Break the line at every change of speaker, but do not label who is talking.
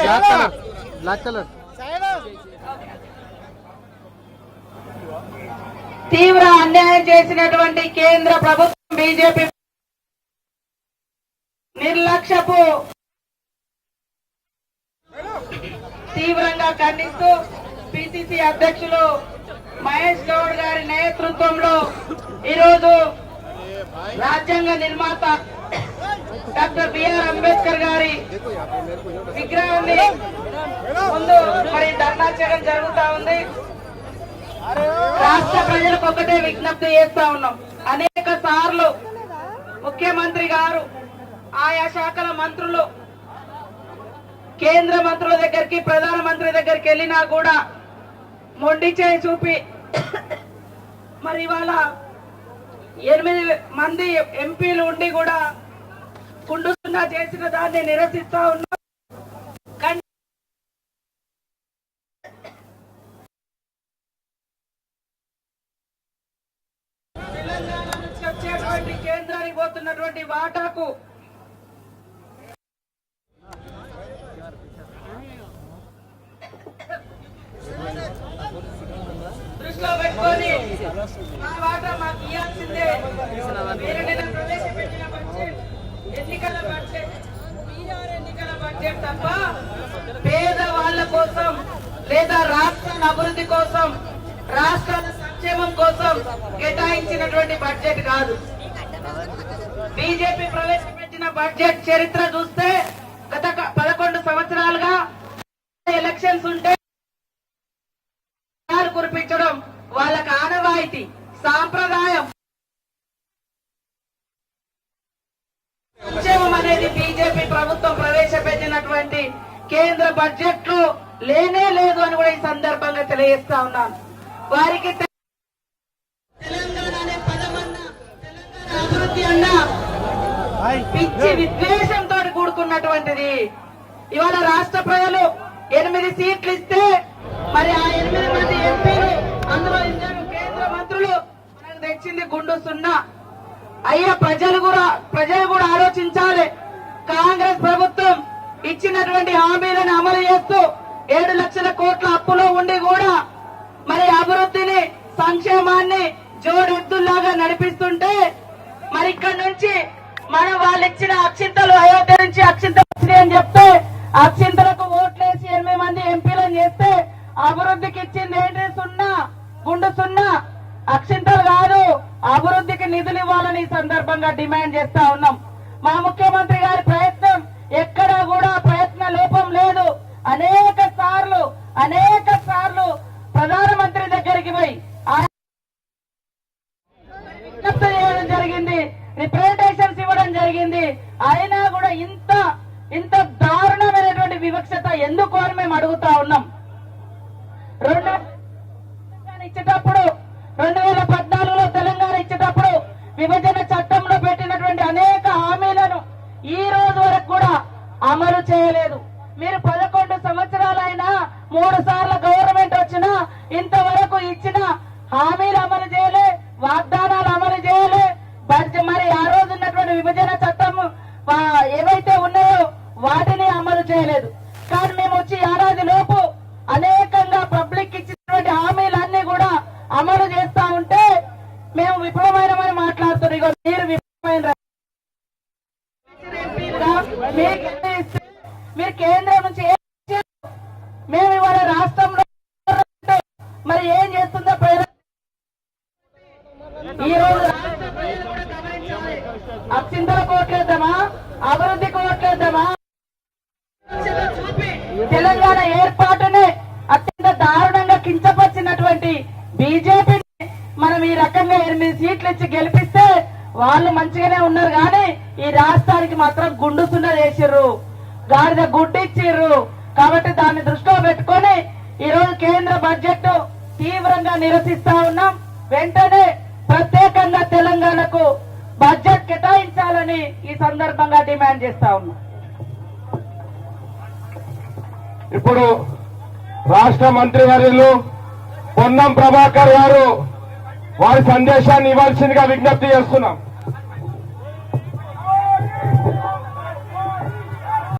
Black colour
తీవ్ర అన్యాయం చేసినటువంటి కేంద్ర ప్రభుత్వం బీజేపీ నిర్లక్ష్యపు తీవ్రంగా ఖండిస్తూ పిసిసి అధ్యక్షులు మహేష్ గౌడ్ గారి నేతృత్వంలో ఈరోజు రాజ్యాంగ నిర్మాత డాక్టర్ బిఆర్ అంబేద్కర్ గారి విగ్రహాన్ని ముందు మరి ధర్నా చేయడం జరుగుతా ఉంది. రాష్ట్ర ప్రజలకు ఒకటే విజ్ఞప్తి చేస్తా ఉన్నాం. అనేక సార్లు ముఖ్యమంత్రి గారు ఆయా శాఖల మంత్రులు కేంద్ర మంత్రుల దగ్గరికి ప్రధానమంత్రి దగ్గరికి వెళ్ళినా కూడా మొండి చేయి చూపి మరి ఇవాళ 8 మంది ఎంపీలు ఉండి కూడా కుండుసున్నా చేసిన దాన్ని నిరసిస్తా ఉన్నాం. తెలంగాణ నుంచి వచ్చేటువంటి కేంద్రానికి పోతున్నటువంటి వాటాకు దృష్టిలో పెట్టుకొని మా వాటా మాకు ఇవ్వాల్సిందే. మీరు నిన్న ప్రవేశపెట్టిన బడ్జెట్ ఎన్నికల బడ్జెట్ తప్ప పేద వాళ్ళ కోసం లేదా రాష్ట్ర అభివృద్ధి కోసం రాష్ట్రాల సంక్షేమం కోసం కేటాయించినటువంటి బడ్జెట్ కాదు. బీజేపీ ప్రవేశపెట్టిన బడ్జెట్ చరిత్ర చూస్తే గత 11 సంవత్సరాలుగా ఎలక్షన్స్ ఉంటే కురిపించడం వాళ్ళకి ఆనవాయితీ సాంప్రదాయం. సంక్షేమం అనేది బీజేపీ ప్రభుత్వం ప్రవేశపెట్టినటువంటి కేంద్ర బడ్జెట్ లో లేనే లేదు అని కూడా ఈ సందర్భంగా తెలియజేస్తా ఉన్నాను. వారికి తెలంగాణ అనే పదమన్నా తెలంగాణ అభివృద్ధి అన్న పిచ్చి విద్వేషంతో కూడుకున్నటువంటిది. ఇవాళ రాష్ట్ర ప్రజలు 8 సీట్లు ఇస్తే మరి ఆ 8 మంది ఎంపీలు అందులో 2 కేంద్ర మంత్రులు మనకు తెచ్చింది గుండు సున్నా. అయ్యా ప్రజలు కూడా ఆలోచించాలి. కాంగ్రెస్ ప్రభుత్వం ఇచ్చినటువంటి హామీలను అమలు చేస్తూ 7 లక్షల కోట్ల అప్పులో ఉండి కూడా మరి అభివృద్ధిని సంక్షేమాన్ని జోడెద్దుల్లాగా నడిపిస్తుంటే మరి ఇక్కడ నుంచి మనం వాళ్ళు ఇచ్చిన అక్షింతలు అయోధ్య నుంచి అక్షింతలు వచ్చినాయి అని చెప్తే అక్షింతలకు ఓట్లేసి 8 మంది ఎంపీలను చేస్తే అభివృద్ధికి ఇచ్చింది ఏంటి? సున్నా, గుండు సున్నా. అక్షింతలు కాదు, అభివృద్ధికి నిధులు ఇవ్వాలని ఈ సందర్భంగా డిమాండ్ చేస్తా ఉన్నాం. మా ముఖ్యమంత్రి గారి ప్రయత్నం ఎక్కడా కూడా ప్రయత్న లోపం లేదు. అనేక సార్లు ప్రధానమంత్రి దగ్గరికి పోయి విజ్ఞప్తి చేయడం జరిగింది, రిప్రజెంటేషన్స్ ఇవ్వడం జరిగింది. అయినా కూడా ఇంత దారుణమైనటువంటి వివక్షత ఎందుకు అని మేము అడుగుతా ఉన్నాం. ఇచ్చేటప్పుడు 2014లో తెలంగాణ ఇచ్చేటప్పుడు విభజన చట్టంలో పెట్టినటువంటి అనేక హామీలను ఈ రోజు వరకు కూడా అమలు చేయలేదు. మీరు 11 సంవత్సరాలైనా 3 సార్లు గవర్నమెంట్ వచ్చినా ఇంతవరకు ఇచ్చిన హామీలు అమలు చేయలే, వాగ్దానాలు అమలు చేయలే. మరి ఆ రోజు ఉన్నటువంటి విభజన చట్టం ఏవైతే ఉన్నాయో వాటిని అమలు చేయలేదు. కానీ మేము వచ్చి ఏడాది లోపు అనేకంగా పబ్లిక్ ఇచ్చినటువంటి హామీలన్నీ కూడా అమలు చేస్తా ఉంటే మేము విఫలమైనమని మాట్లాడుతున్నాం. మీరు విఫలమైన మీరు కేంద్రం నుంచి మేము ఇవాళ రాష్ట్రంలో మరి ఏం చేస్తుందో ఈ రోజు రాష్ట్ర ప్రజలు కూడా గమనించాలి. అక్షింతల కోట్లేద్దామా, అభివృద్ధి కోట్లేద్దామా? తెలంగాణ ఏర్పాటునే అత్యంత దారుణంగా కించపరిచినటువంటి బీజేపీని మనం ఈ రకంగా 8 సీట్లు ఇచ్చి గెలిపిస్తే వాళ్ళు మంచిగానే ఉన్నారు, కానీ ఈ రాష్ట్రానికి మాత్రం గుండు సున్నా చేసిర్రు, గాడిద గుడ్డు ఇచ్చిర్రు. కాబట్టి దాన్ని దృష్టిలో పెట్టుకొని ఈ రోజు కేంద్ర బడ్జెట్ తీవ్రంగా నిరసిస్తా ఉన్నాం. వెంటనే ప్రత్యేకంగా తెలంగాణకు బడ్జెట్ కేటాయించాలని ఈ సందర్భంగా డిమాండ్ చేస్తా ఉన్నాం.
ఇప్పుడు రాష్ట్ర మంత్రివర్యులు పొన్నం ప్రభాకర్ గారు వారి సందేశాన్ని ఇవ్వాల్సిందిగా విజ్ఞప్తి చేస్తున్నాం.